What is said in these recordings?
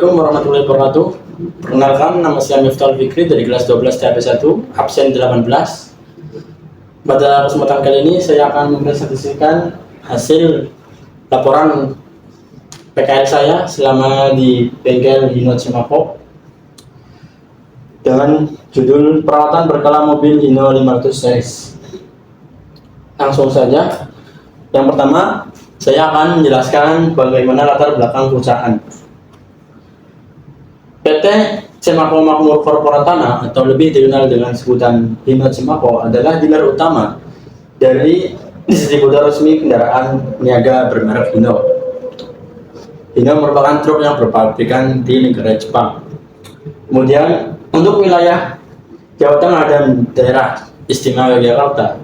Assalamualaikum warahmatullahi wabarakatuh. Perkenalkan, nama saya Miftahul Fikri dari kelas 12 THP 1, absen 18. Pada kesempatan kali ini saya akan mempresentasikan hasil laporan PKL saya selama di bengkel Hino Cimako dengan judul perawatan berkala mobil Hino 500 series. Langsung saja. Yang pertama, saya akan menjelaskan bagaimana latar belakang perusahaan. PT Cimako Makmur Korporat Tanah atau lebih dikenal dengan sebutan Hino Cimako adalah dealer utama dari distributor resmi kendaraan niaga bermerek Hino. Hino merupakan truk yang berpabrikan di negara Jepang. Kemudian untuk wilayah Jawa Tengah dan daerah istimewa Yogyakarta,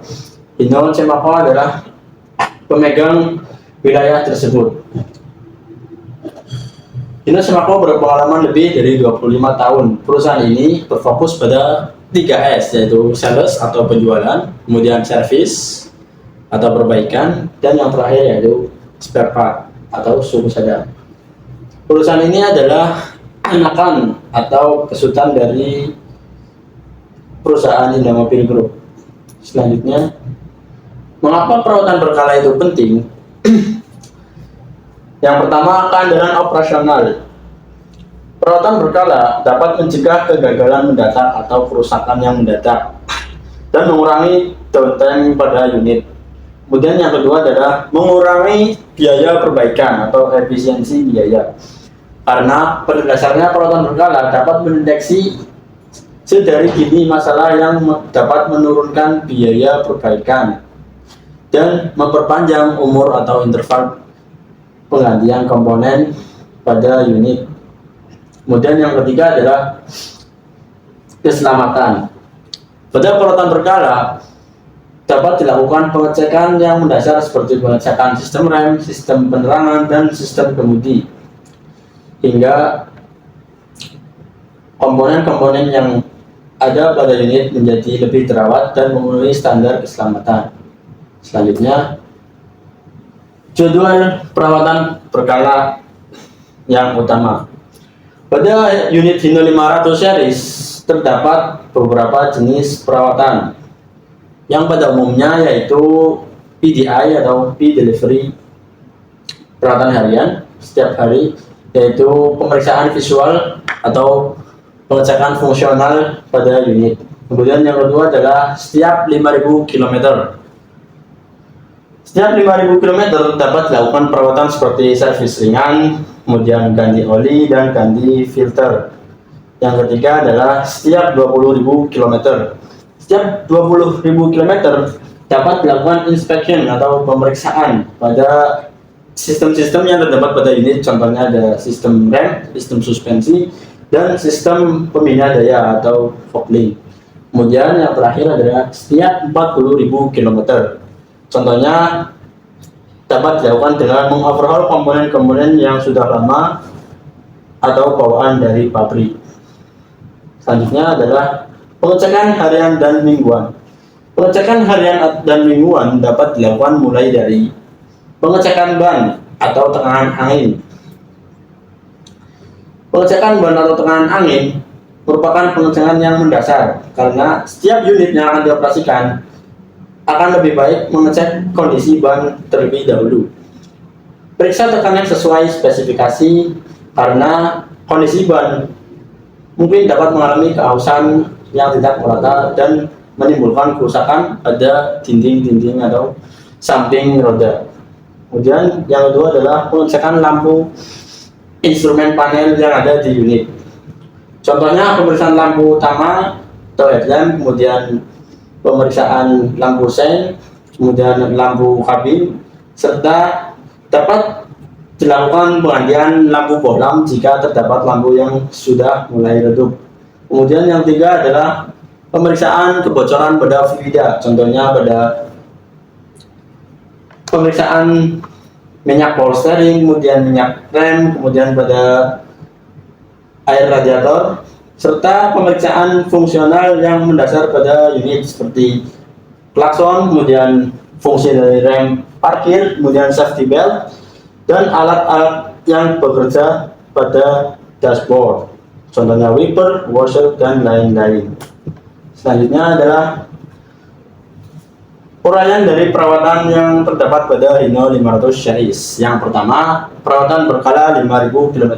Hino Cimako adalah pemegang wilayah tersebut. Hino Cimako berpengalaman lebih dari 25 tahun. Perusahaan ini berfokus pada 3S, yaitu sales atau penjualan, kemudian service atau perbaikan, dan yang terakhir yaitu spare part atau suku cadang. Perusahaan ini adalah anakan atau kesutan dari perusahaan Hinda Mobil Group. Selanjutnya, mengapa perawatan berkala itu penting? Yang pertama, keandalan operasional. Perawatan berkala dapat mencegah kegagalan mendadak atau kerusakan yang mendadak dan mengurangi downtime pada unit. Kemudian yang kedua adalah mengurangi biaya perbaikan atau efisiensi biaya. Karena pada dasarnya perawatan berkala dapat mendeteksi sedari dini masalah yang dapat menurunkan biaya perbaikan dan memperpanjang umur atau interval penggantian komponen pada unit. Kemudian yang ketiga adalah keselamatan. Pada perawatan berkala dapat dilakukan pengecekan yang mendasar seperti pengecekan sistem rem, sistem penerangan, dan sistem kemudi, hingga komponen-komponen yang ada pada unit menjadi lebih terawat dan memenuhi standar keselamatan. Selanjutnya, jadwal perawatan berkala yang utama. Pada unit Hino 500 series terdapat beberapa jenis perawatan yang pada umumnya yaitu PDI atau P-Delivery, perawatan harian setiap hari, yaitu pemeriksaan visual atau pengecekan fungsional pada unit. Kemudian yang kedua adalah setiap 5.000 km. Setiap 5.000 km dapat dilakukan perawatan seperti servis ringan, kemudian ganti oli dan ganti filter. Yang ketiga adalah setiap 20.000 km. Setiap 20.000 km dapat dilakukan inspection atau pemeriksaan pada sistem-sistem yang terdapat pada unit. Contohnya ada sistem rem, sistem suspensi, dan sistem pembina daya atau fog link. Kemudian yang terakhir adalah setiap 40.000 km. Contohnya dapat dilakukan dengan mengoverhaul komponen-komponen yang sudah lama atau bawaan dari pabrik. Selanjutnya adalah pengecekan harian dan mingguan. Pengecekan harian dan mingguan dapat dilakukan mulai dari pengecekan ban atau tekanan angin. Pengecekan ban atau tekanan angin merupakan pengecekan yang mendasar karena setiap unit yang akan dioperasikan akan lebih baik mengecek kondisi ban terlebih dahulu. Periksa tekanan sesuai spesifikasi karena kondisi ban mungkin dapat mengalami kehausan yang tidak merata dan menimbulkan kerusakan pada dinding-dinding atau samping roda. Kemudian yang kedua adalah pengecekan lampu instrumen panel yang ada di unit. Contohnya pemeriksaan lampu utama atau headlamp, kemudian pemeriksaan lampu sen, kemudian lampu kabin, serta dapat dilakukan penggantian lampu bohlam jika terdapat lampu yang sudah mulai redup. Kemudian yang ketiga adalah pemeriksaan kebocoran pada fluida, contohnya pada pemeriksaan minyak power steering, kemudian minyak rem, kemudian pada air radiator, serta pemeriksaan fungsional yang mendasar pada unit seperti klakson, kemudian fungsi dari rem parkir, kemudian safety belt, dan alat-alat yang bekerja pada dashboard. Contohnya wiper, washer, dan lain-lain. Selanjutnya adalah uraian dari perawatan yang terdapat pada Hino 500 series. Yang pertama, perawatan berkala 5000 km.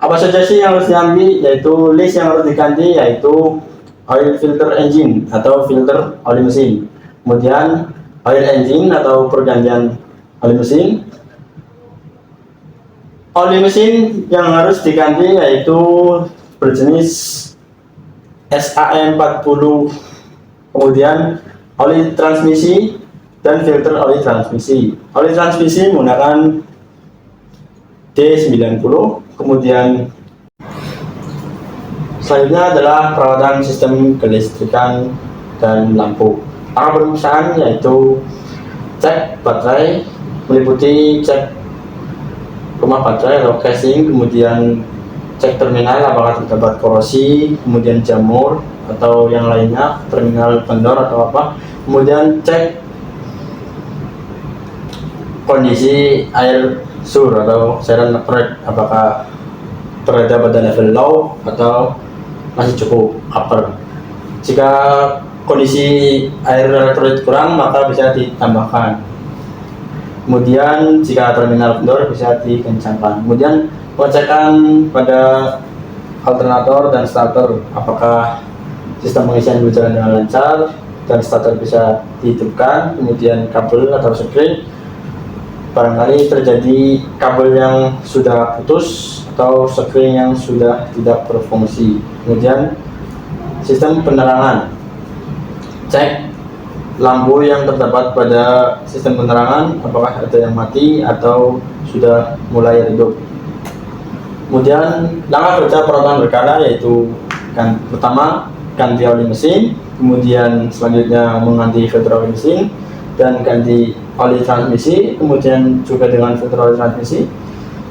Apa saja sih yang harus diambil? Yaitu list yang harus diganti, yaitu oil filter engine atau filter oli mesin. Kemudian oil engine atau pergantian oli mesin. Oli mesin yang harus diganti yaitu berjenis SAM40. Kemudian oli transmisi dan filter oli transmisi. Oli transmisi menggunakan D90. Kemudian selanjutnya adalah perawatan sistem kelistrikan dan lampu. Para perusahaan yaitu cek baterai, meliputi cek rumah baterai atau casing, kemudian cek terminal apakah terdapat korosi, kemudian jamur atau yang lainnya, terminal vendor atau apa, kemudian cek kondisi air sur atau cairan elektrolit apakah berada pada level low atau masih cukup upper. Jika kondisi air elektrolit kurang maka bisa ditambahkan. Kemudian jika terminal vendor bisa dikencangkan. Kemudian pengecekan pada alternator dan starter apakah sistem pengisian berjalan dengan lancar dan starter bisa dihidupkan. Kemudian kabel atau spring, barangkali terjadi kabel yang sudah putus atau spring yang sudah tidak berfungsi. Kemudian sistem penerangan, cek lampu yang terdapat pada sistem penerangan apakah ada yang mati atau sudah mulai redup. Kemudian langkah kerja perawatan berkala yaitu pertama ganti oli mesin, kemudian selanjutnya mengganti filter oli mesin dan ganti oli transmisi, kemudian juga dengan filter oli transmisi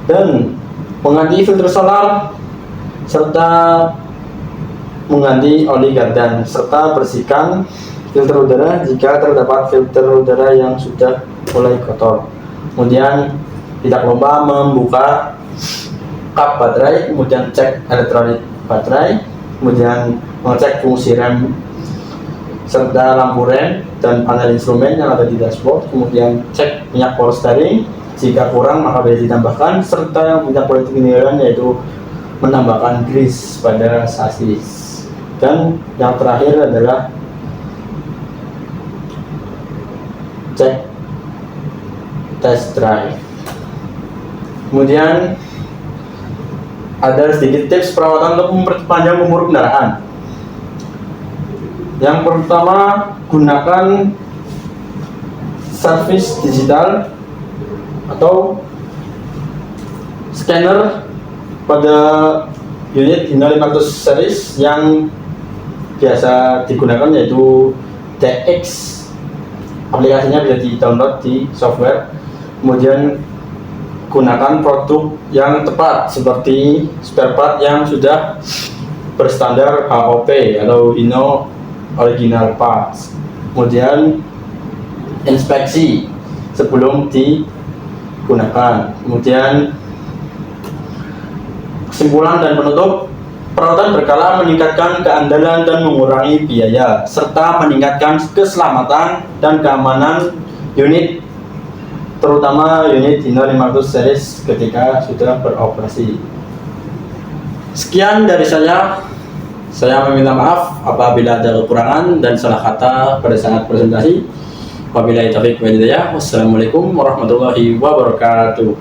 dan mengganti filter solar serta mengganti oli gardan serta bersihkan filter udara jika terdapat filter udara yang sudah mulai kotor. Kemudian tidak lupa membuka kap baterai, kemudian cek elektrolit baterai, kemudian mengecek fungsi rem serta lampu rem dan panel instrumen yang ada di dashboard. Kemudian cek minyak power steering, jika kurang maka bisa ditambahkan, serta yang punya politik penilaian yaitu menambahkan grease pada sasis. Dan yang terakhir adalah cek test drive. Kemudian ada sedikit tips perawatan untuk memperpanjang umur kendaraan. Yang pertama, gunakan servis digital atau scanner pada unit Hino 500 series yang biasa digunakan yaitu DX. Aplikasinya bisa di-download di software. Kemudian gunakan produk yang tepat seperti spare part yang sudah berstandar HOP atau Hino Original Parts. Kemudian inspeksi sebelum digunakan. Kemudian kesimpulan dan penutup, perawatan berkala meningkatkan keandalan dan mengurangi biaya, serta meningkatkan keselamatan dan keamanan unit, terutama unit Hino 500 series ketika sudah beroperasi. Sekian dari saya meminta maaf apabila ada kekurangan dan salah kata pada saat presentasi. Wabillahi taufiq wal hidayah. Wassalamualaikum warahmatullahi wabarakatuh.